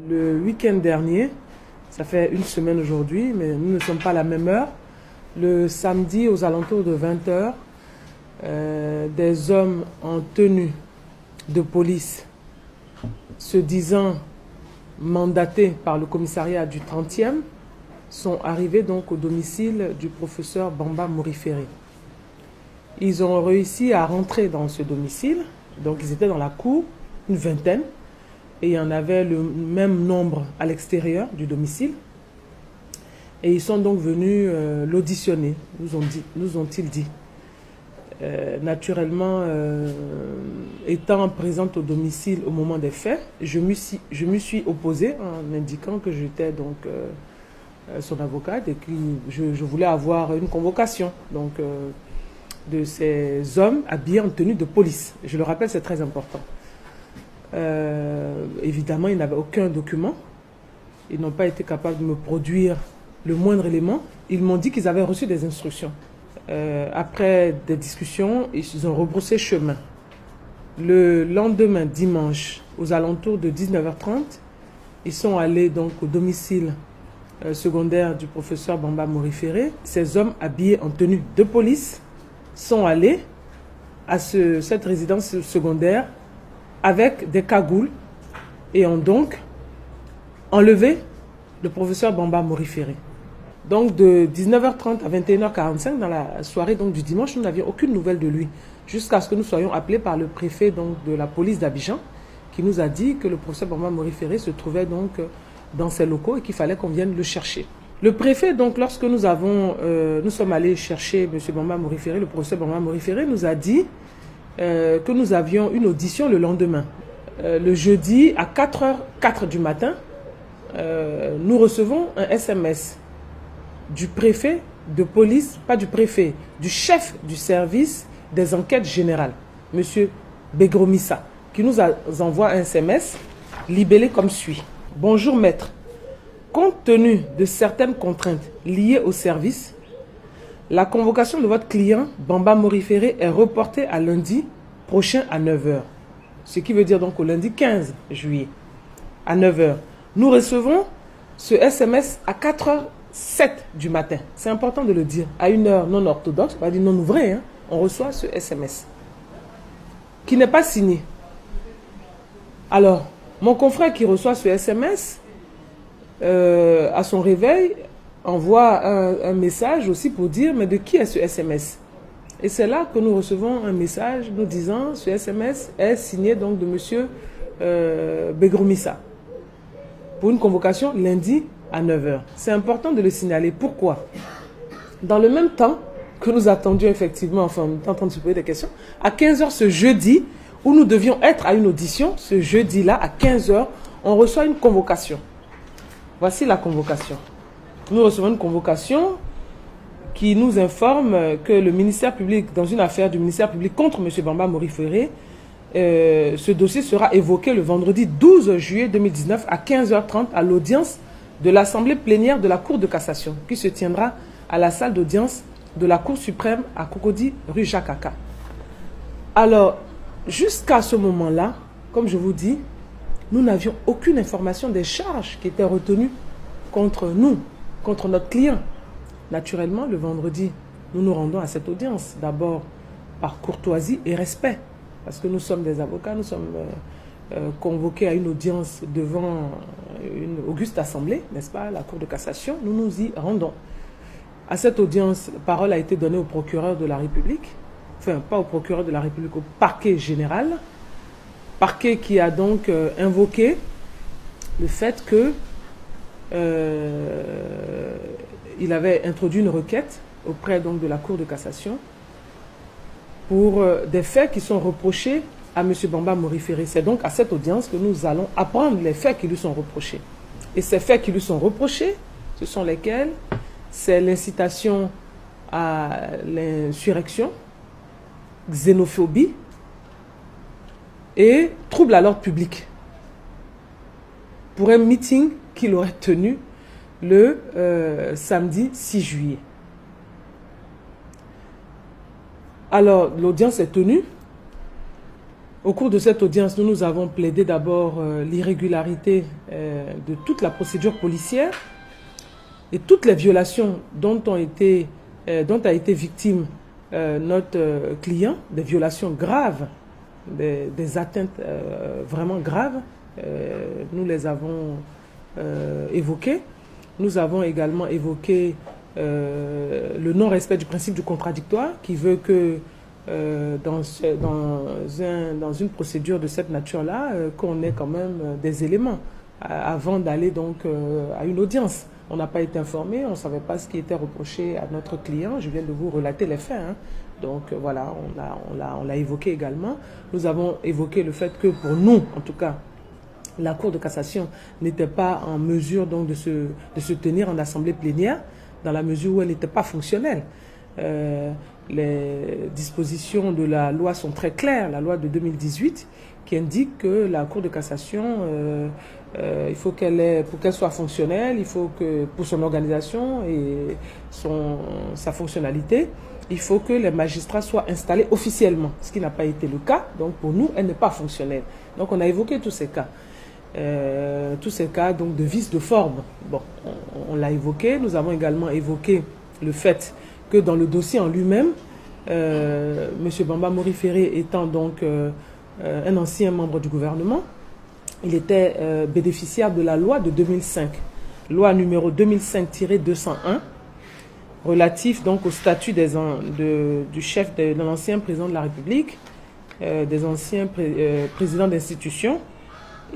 Le week-end dernier, ça fait une semaine aujourd'hui, mais nous ne sommes pas à la même heure. Le samedi, aux alentours de 20 h, des hommes en tenue de police, se disant mandatés par le commissariat du 30e, sont arrivés donc au domicile du professeur Bamba Morifere. Ils ont réussi à rentrer dans ce domicile, donc ils étaient dans la cour, une vingtaine, et il y en avait le même nombre à l'extérieur du domicile. Et ils sont donc venus l'auditionner, nous ont-ils dit. Naturellement, étant présente au domicile au moment des faits, je me suis opposée en indiquant que j'étais donc son avocate et que je voulais avoir une convocation donc, de ces hommes habillés en tenue de police. Je le rappelle, c'est très important. Évidemment, ils n'avaient aucun document. Ils n'ont pas été capables de me produire le moindre élément. Ils m'ont dit qu'ils avaient reçu des instructions. Après des discussions, ils ont rebroussé chemin. Le lendemain, dimanche, aux alentours de 19 h 30, ils sont allés donc au domicile secondaire du professeur Bamba Morifere. Ces hommes habillés en tenue de police sont allés à cette résidence secondaire avec des cagoules et ont donc enlevé le professeur Bamba Morifere. Donc de 19 h 30 à 21 h 45 dans la soirée donc, du dimanche, nous n'avions aucune nouvelle de lui. Jusqu'à ce que nous soyons appelés par le préfet donc, de la police d'Abidjan qui nous a dit que le professeur Bamba Morifere se trouvait donc dans ses locaux et qu'il fallait qu'on vienne le chercher. Le préfet, donc, lorsque nous sommes allés chercher M. Bamba Morifere, le professeur Bamba Morifere nous a dit que nous avions une audition le lendemain. Le jeudi à 4h04 du matin, nous recevons un SMS du préfet de police, pas du préfet, du chef du service des enquêtes générales, M. Begromissa, qui nous envoie un SMS libellé comme suit. Bonjour maître, compte tenu de certaines contraintes liées au service, la convocation de votre client, Bamba Morifere, est reportée à lundi prochain à 9 h. Ce qui veut dire donc au lundi 15 juillet à 9 h. Nous recevons ce SMS à 4h07 du matin. C'est important de le dire. À une heure non orthodoxe, pas dire non ouvrée, hein, on reçoit ce SMS qui n'est pas signé. Alors, mon confrère qui reçoit ce SMS, à son réveil, envoie un message aussi pour dire mais de qui est ce SMS? Et c'est là que nous recevons un message nous disant ce SMS est signé donc de M. Begromissa pour une convocation lundi à 9 h. C'est important de le signaler. Pourquoi? Dans le même temps que nous attendions effectivement, enfin, on est en train de se poser des questions, à 15 h ce jeudi, où nous devions être à une audition, ce jeudi-là, à 15 h, on reçoit une convocation. Voici la convocation. Nous recevons une convocation qui nous informe que le ministère public, dans une affaire du ministère public contre M. Bamba Morifere, ce dossier sera évoqué le vendredi 12 juillet 2019 à 15 h 30 à l'audience de l'Assemblée plénière de la Cour de cassation qui se tiendra à la salle d'audience de la Cour suprême à Cocody, rue Jacques Aka. Alors, jusqu'à ce moment-là, comme je vous dis, nous n'avions aucune information des charges qui étaient retenues contre nous, contre notre client. Naturellement, le vendredi, nous nous rendons à cette audience, d'abord par courtoisie et respect, parce que nous sommes des avocats, nous sommes convoqués à une audience devant une auguste assemblée, n'est-ce pas, la Cour de cassation, nous nous y rendons. À cette audience, la parole a été donnée au procureur de la République, enfin pas au procureur de la République, au parquet général, parquet qui a donc invoqué le fait que il avait introduit une requête auprès donc de la Cour de cassation pour des faits qui sont reprochés à M. Bamba Morifere. C'est donc à cette audience que nous allons apprendre les faits qui lui sont reprochés. Et ces faits qui lui sont reprochés, ce sont lesquels? C'est l'incitation à l'insurrection, xénophobie et trouble à l'ordre public pour un meeting qu'il aurait tenu le samedi 6 juillet. Alors, l'audience est tenue. Au cours de cette audience, nous avons plaidé d'abord l'irrégularité de toute la procédure policière et toutes les violations dont a été victime notre client, des violations graves, des atteintes vraiment graves. Nous les avons évoquées. Nous avons également évoqué le non-respect du principe du contradictoire qui veut que dans une procédure de cette nature-là, qu'on ait quand même des éléments avant d'aller donc à une audience. On n'a pas été informé, on ne savait pas ce qui était reproché à notre client. Je viens de vous relater les faits. Donc voilà, on l'a évoqué également. Nous avons évoqué le fait que pour nous, en tout cas, la Cour de cassation n'était pas en mesure donc de se tenir en assemblée plénière dans la mesure où elle n'était pas fonctionnelle. Les dispositions de la loi sont très claires, la loi de 2018, qui indique que la Cour de cassation, il faut pour qu'elle soit fonctionnelle, il faut que pour son organisation et sa fonctionnalité, il faut que les magistrats soient installés officiellement, ce qui n'a pas été le cas. Donc pour nous, elle n'est pas fonctionnelle. Donc on a évoqué tous ces cas. Donc de vice de forme. Bon, on l'a évoqué. Nous avons également évoqué le fait que dans le dossier en lui-même, M. Bamba Mori Ferré étant donc un ancien membre du gouvernement, il était bénéficiaire de la loi de 2005, loi numéro 2005-201, relatif donc au statut du chef de l'ancien président de la République, des anciens présidents d'institutions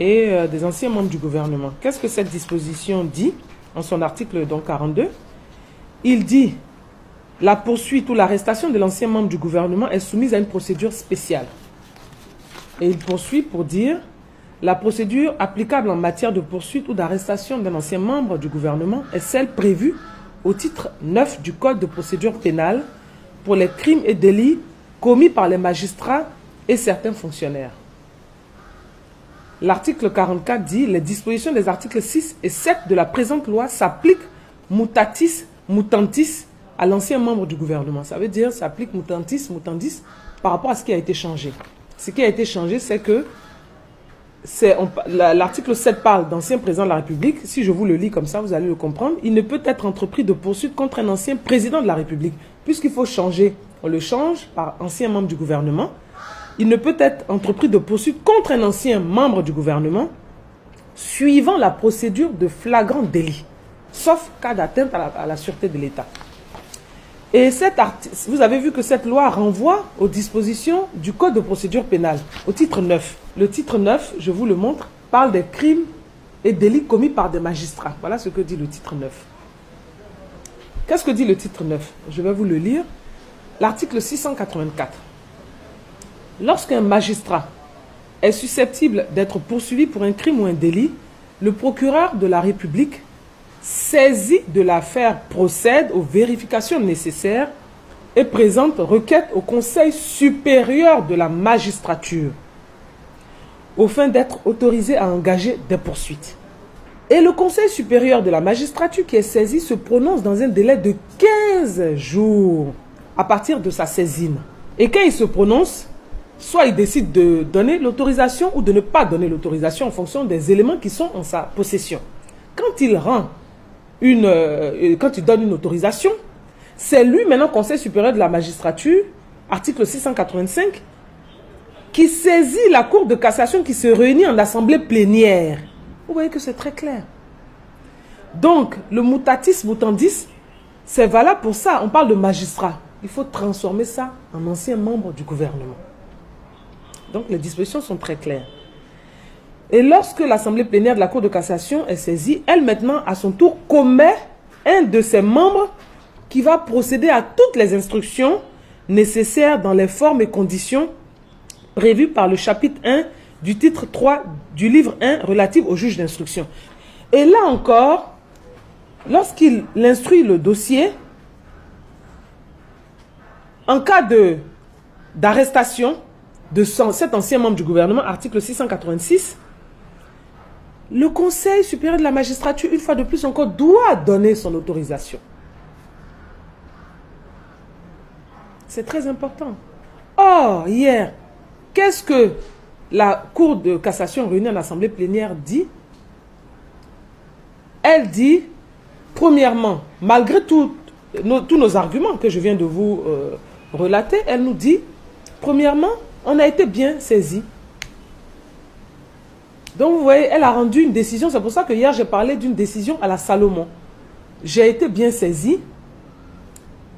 et des anciens membres du gouvernement. Qu'est-ce que cette disposition dit en son article donc 42? Il dit: la poursuite ou l'arrestation de l'ancien membre du gouvernement est soumise à une procédure spéciale. Et il poursuit pour dire: la procédure applicable en matière de poursuite ou d'arrestation d'un ancien membre du gouvernement est celle prévue au titre 9 du Code de procédure pénale pour les crimes et délits commis par les magistrats et certains fonctionnaires. L'article 44 dit: les dispositions des articles 6 et 7 de la présente loi s'appliquent mutatis mutandis à l'ancien membre du gouvernement. Ça veut dire s'applique mutandis par rapport à ce qui a été changé. Ce qui a été changé, c'est que l'article 7 parle d'ancien président de la République. Si je vous le lis comme ça, vous allez le comprendre. Il ne peut être entrepris de poursuite contre un ancien président de la République. Puisqu'il faut changer, on le change par ancien membre du gouvernement. Il ne peut être entrepris de poursuite contre un ancien membre du gouvernement suivant la procédure de flagrant délit, sauf cas d'atteinte à la sûreté de l'État. Et vous avez vu que cette loi renvoie aux dispositions du Code de procédure pénale, au titre 9. Le titre 9, je vous le montre, parle des crimes et délits commis par des magistrats. Voilà ce que dit le titre 9. Qu'est-ce que dit le titre 9? Je vais vous le lire. L'article 684. Lorsqu'un magistrat est susceptible d'être poursuivi pour un crime ou un délit, le procureur de la République, saisi de l'affaire, procède aux vérifications nécessaires et présente requête au Conseil supérieur de la magistrature au fin d'être autorisé à engager des poursuites. Et le Conseil supérieur de la magistrature qui est saisi se prononce dans un délai de 15 jours à partir de sa saisine. Et quand il se prononce, soit il décide de donner l'autorisation ou de ne pas donner l'autorisation en fonction des éléments qui sont en sa possession. Quand il donne une autorisation, c'est lui maintenant, Conseil supérieur de la magistrature, article 685, qui saisit la Cour de cassation qui se réunit en assemblée plénière. Vous voyez que c'est très clair. Donc, le mutatis mutandis, c'est valable pour ça. On parle de magistrat. Il faut transformer ça en ancien membre du gouvernement. Donc, les dispositions sont très claires. Et lorsque l'assemblée plénière de la Cour de cassation est saisie, elle maintenant, à son tour, commet un de ses membres qui va procéder à toutes les instructions nécessaires dans les formes et conditions prévues par le chapitre 1 du titre 3 du livre 1 relatif au juge d'instruction. Et là encore, lorsqu'il instruit le dossier, en cas d'arrestation de cet ancien membre du gouvernement, article 686, le Conseil supérieur de la magistrature, une fois de plus encore, doit donner son autorisation. C'est très important. Or, hier, qu'est-ce que la Cour de cassation réunie en assemblée plénière dit, elle dit, premièrement, malgré tous nos arguments que je viens de vous relater, elle nous dit, premièrement, on a été bien saisi. Donc vous voyez, elle a rendu une décision, c'est pour ça que hier j'ai parlé d'une décision à la Salomon. J'ai été bien saisi,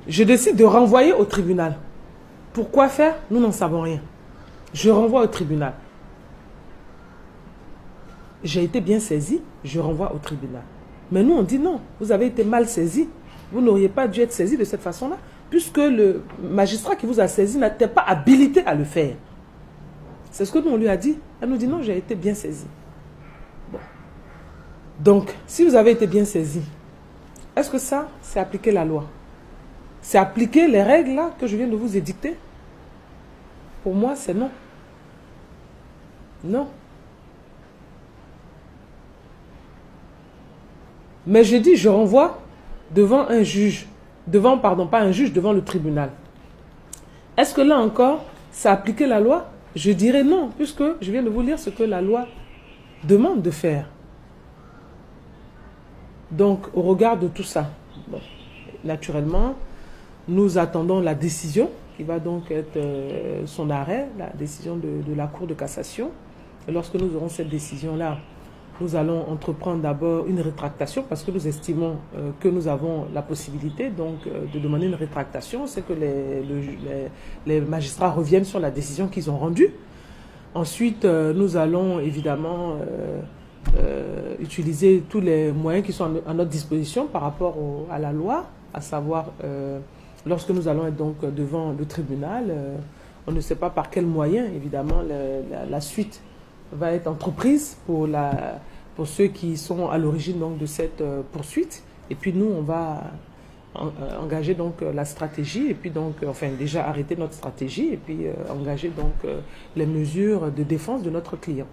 je décide de renvoyer au tribunal. Pourquoi faire? Nous n'en savons rien. Je renvoie au tribunal. J'ai été bien saisi, je renvoie au tribunal. Mais nous, on dit non, vous avez été mal saisi. Vous n'auriez pas dû être saisi de cette façon-là, puisque le magistrat qui vous a saisi n'était pas habilité à le faire. C'est ce que nous, on lui a dit. Elle nous dit non, j'ai été bien saisi. Bon. Donc, si vous avez été bien saisi, est-ce que ça, c'est appliquer la loi? C'est appliquer les règles là que je viens de vous édicter? Pour moi, c'est non. Non. Mais je dis, je renvoie devant un juge, devant, pardon, pas un juge, devant le tribunal. Est-ce que là encore, c'est appliquer la loi? Je dirais non, puisque je viens de vous lire ce que la loi demande de faire. Donc, au regard de tout ça, bon, naturellement, nous attendons la décision, qui va donc être son arrêt, la décision de la Cour de cassation. Et lorsque nous aurons cette décision-là, nous allons entreprendre d'abord une rétractation parce que nous estimons que nous avons la possibilité donc de demander une rétractation. C'est que les magistrats reviennent sur la décision qu'ils ont rendue. Ensuite, nous allons évidemment utiliser tous les moyens qui sont à notre disposition par rapport à la loi, à savoir lorsque nous allons être donc devant le tribunal, on ne sait pas par quels moyens évidemment la suite va être entreprise pour ceux qui sont à l'origine donc de cette poursuite. Et puis nous, on va engager donc la stratégie et puis donc, enfin déjà arrêter notre stratégie et puis engager donc les mesures de défense de notre client.